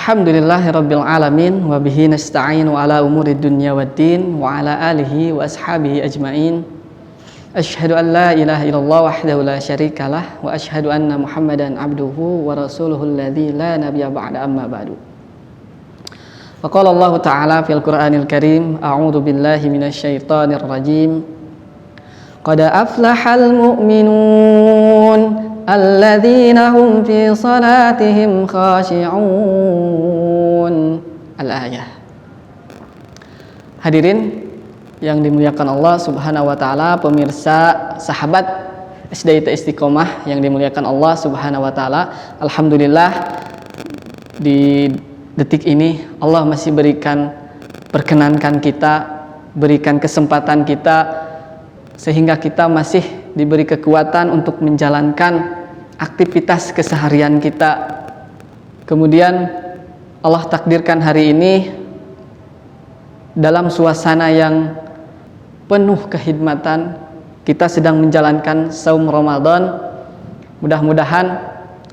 Alhamdulillahirabbil alamin wa bihi nasta'inu ala umurid dunya waddin wa ala alihi wa ashabihi ajmain. Asyhadu an la ilaha illallah wahdahu la syarikalah wa asyhadu anna Muhammadan abduhu wa rasuluhu alladzi la nabiyya ba'da amma ba'du. Wa qala Allah ta'ala fil Qur'anil Karim, a'udzu billahi minasy syaithanir rajim. Qad aflahal mu'minun alladzina hum fi salatihim khashi'un. Al-ayah. Hadirin yang dimuliakan Allah Subhanahu wa taala, pemirsa sahabat SDIT Istiqomah yang dimuliakan Allah Subhanahu wa taala, alhamdulillah di detik ini Allah masih perkenankan kita, berikan kesempatan kita sehingga kita masih diberi kekuatan untuk menjalankan aktivitas keseharian kita. Kemudian Allah takdirkan hari ini dalam suasana yang penuh kekhidmatan, kita sedang menjalankan saum Ramadan. Mudah-mudahan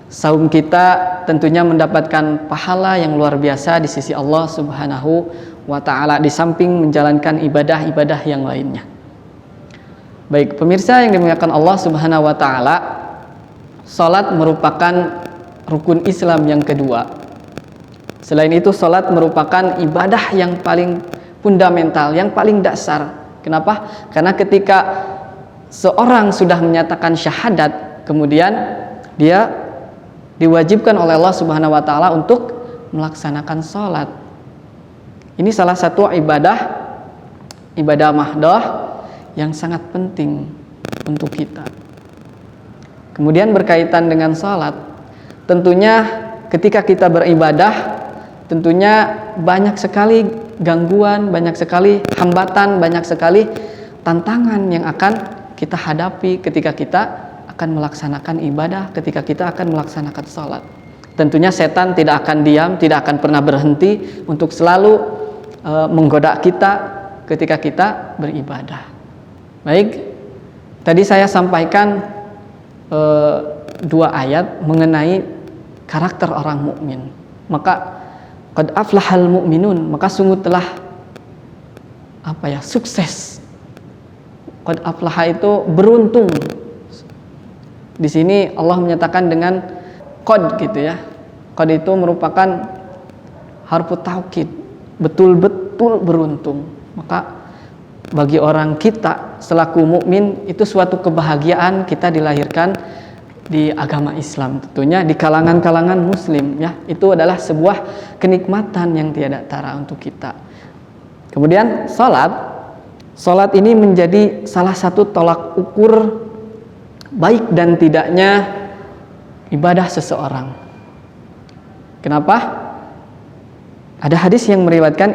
saum kita tentunya mendapatkan pahala yang luar biasa di sisi Allah Subhanahu wa taala, di samping menjalankan ibadah-ibadah yang lainnya. Baik, pemirsa yang dimuliakan Allah Subhanahu wa taala, salat merupakan rukun Islam yang kedua. Selain itu, salat merupakan ibadah yang paling fundamental, yang paling dasar. Kenapa? Karena ketika seorang sudah menyatakan syahadat, kemudian dia diwajibkan oleh Allah Subhanahu wa taala untuk melaksanakan salat. Ini salah satu ibadah mahdoh yang sangat penting untuk kita. Kemudian berkaitan dengan salat, tentunya ketika kita beribadah, tentunya banyak sekali gangguan, banyak sekali hambatan, banyak sekali tantangan yang akan kita hadapi ketika kita akan melaksanakan ibadah, ketika kita akan melaksanakan salat. Tentunya setan tidak akan diam, tidak akan pernah berhenti untuk selalu menggoda kita ketika kita beribadah. Baik, tadi saya sampaikan dua ayat mengenai karakter orang mukmin. Maka qad aflahal mu'minun, maka sungguh telah sukses. Qad aflaha itu beruntung. Di sini Allah menyatakan dengan qad gitu ya. Qad itu merupakan harfu taukid, betul-betul beruntung. Maka bagi orang kita selaku mukmin itu suatu kebahagiaan kita dilahirkan di agama Islam, tentunya di kalangan-kalangan muslim ya. Itu adalah sebuah kenikmatan yang tiada tara untuk kita. Kemudian salat ini menjadi salah satu tolak ukur baik dan tidaknya ibadah seseorang. Kenapa? Ada hadis yang meriwayatkan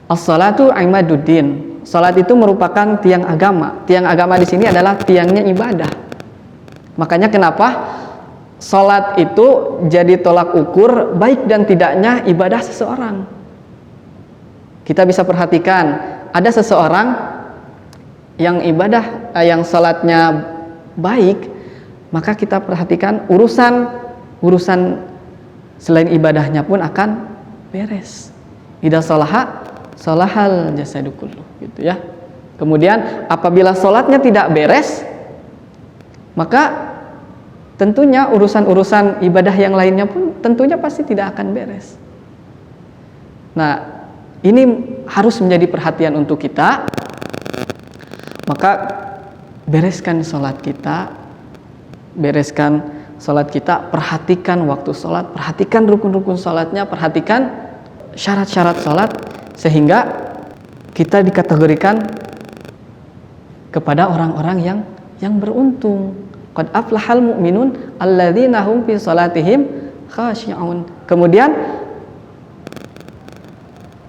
as-salatu imaduddin. Salat itu merupakan tiang agama. Tiang agama di sini adalah tiangnya ibadah. Makanya kenapa salat itu jadi tolak ukur baik dan tidaknya ibadah seseorang. Kita bisa perhatikan, ada seseorang yang salatnya baik, maka kita perhatikan urusan selain ibadahnya pun akan beres. Idza salahal jasadu kullu, gitu ya. Kemudian apabila salatnya tidak beres, maka tentunya urusan-urusan ibadah yang lainnya pun tentunya pasti tidak akan beres. Nah, ini harus menjadi perhatian untuk kita. Maka bereskan salat kita, perhatikan waktu salat, perhatikan rukun-rukun salatnya, perhatikan syarat-syarat salat, sehingga kita dikategorikan kepada orang-orang yang beruntung. Qad aflahal mu'minun alladzina hum fi salatihim khashi'un. Kemudian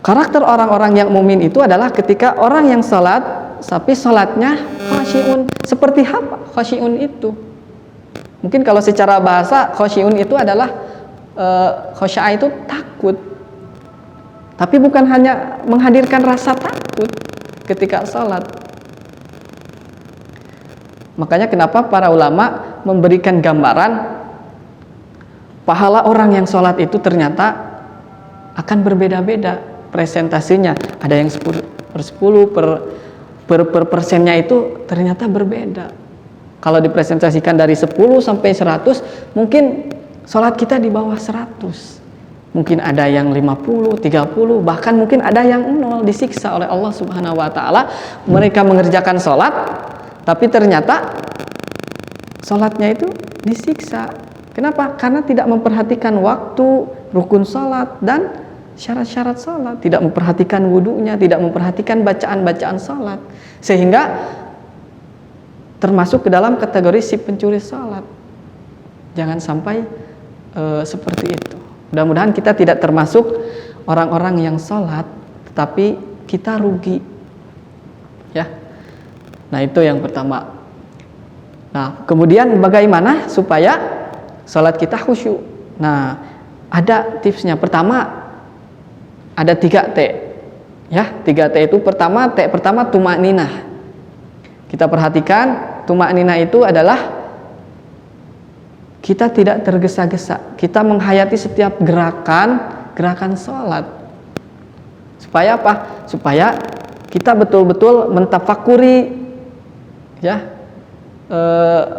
karakter orang-orang yang mukmin itu adalah ketika orang yang salat tapi salatnya khashi'un. Seperti apa khashi'un itu? Mungkin kalau secara bahasa khashi'un itu adalah khasyi'ah itu takut. Tapi bukan hanya menghadirkan rasa takut ketika salat. Makanya kenapa para ulama memberikan gambaran pahala orang yang sholat itu ternyata akan berbeda-beda presentasinya. Ada yang 10/10 per persennya itu ternyata berbeda. Kalau dipresentasikan dari 10 sampai 100, mungkin sholat kita di bawah 100. Mungkin ada yang 50, 30, bahkan mungkin ada yang 0, disiksa oleh Allah Subhanahu wa taala. Mereka mengerjakan sholat, tapi ternyata sholatnya itu disiksa. Kenapa? Karena tidak memperhatikan waktu, rukun sholat, dan syarat-syarat sholat. Tidak memperhatikan wudunya, tidak memperhatikan bacaan-bacaan sholat. Sehingga termasuk ke dalam kategori si pencuri sholat. Jangan sampai seperti itu. Mudah-mudahan kita tidak termasuk orang-orang yang sholat tetapi kita rugi, ya. Nah, itu yang pertama. Nah, kemudian bagaimana supaya sholat kita khusyuk? Nah, ada tipsnya. Pertama, ada 3T, ya. 3T itu pertama, T pertama tumakninah. Kita perhatikan, tumakninah itu adalah kita tidak tergesa-gesa, kita menghayati setiap gerakan sholat. Supaya apa? Supaya kita betul-betul mentafakuri, ya,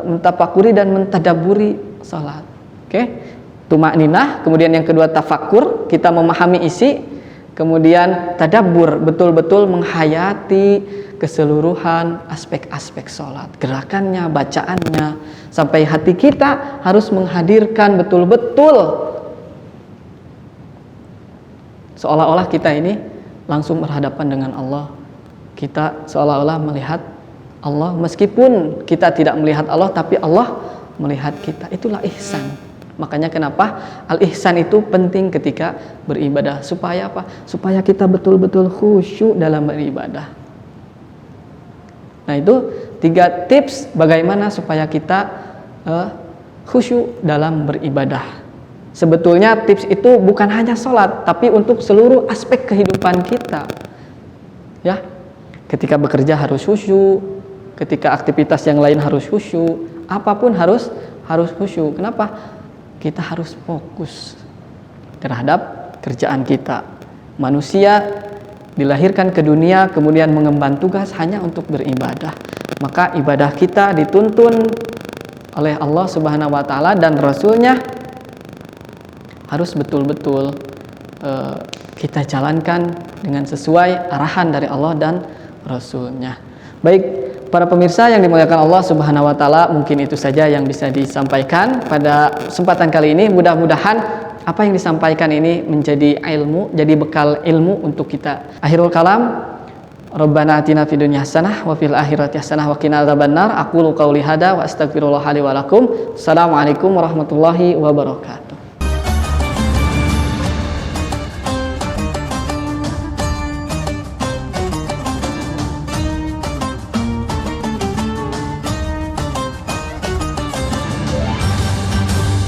mentafakuri dan mentadaburi sholat. Oke, tumakninah. Kemudian yang kedua tafakur, kita memahami isi. Kemudian tadabbur, betul-betul menghayati keseluruhan aspek-aspek sholat, gerakannya, bacaannya, sampai hati kita harus menghadirkan betul-betul seolah-olah kita ini langsung berhadapan dengan Allah. Kita seolah-olah melihat Allah, meskipun kita tidak melihat Allah, tapi Allah melihat kita. Itulah ihsan. Makanya kenapa al-ihsan itu penting ketika beribadah. Supaya apa? Supaya kita betul-betul khusyuk dalam beribadah. Nah, itu 3 tips bagaimana supaya kita khusyuk dalam beribadah. Sebetulnya tips itu bukan hanya sholat, tapi untuk seluruh aspek kehidupan kita. Ya, ketika bekerja harus khusyuk, ketika aktivitas yang lain harus khusyuk, apapun harus khusyuk. Kenapa? Kita harus fokus terhadap kerjaan kita. Manusia dilahirkan ke dunia kemudian mengemban tugas hanya untuk beribadah. Maka ibadah kita dituntun oleh Allah Subhanahu wa taala dan Rasulnya harus betul-betul kita jalankan dengan sesuai arahan dari Allah dan Rasulnya. Baik, para pemirsa yang dimuliakan Allah Subhanahu wa taala, mungkin itu saja yang bisa disampaikan pada kesempatan kali ini. Mudah-mudahan apa yang disampaikan ini menjadi ilmu, jadi bekal ilmu untuk kita. Akhirul kalam, Rabbana atina fid dunya hasanah wa fil akhirati hasanah wa qina adzabannar. Aqulu qauli hada wa astaghfirullah li wa lakum. Assalamualaikum warahmatullahi wabarakatuh.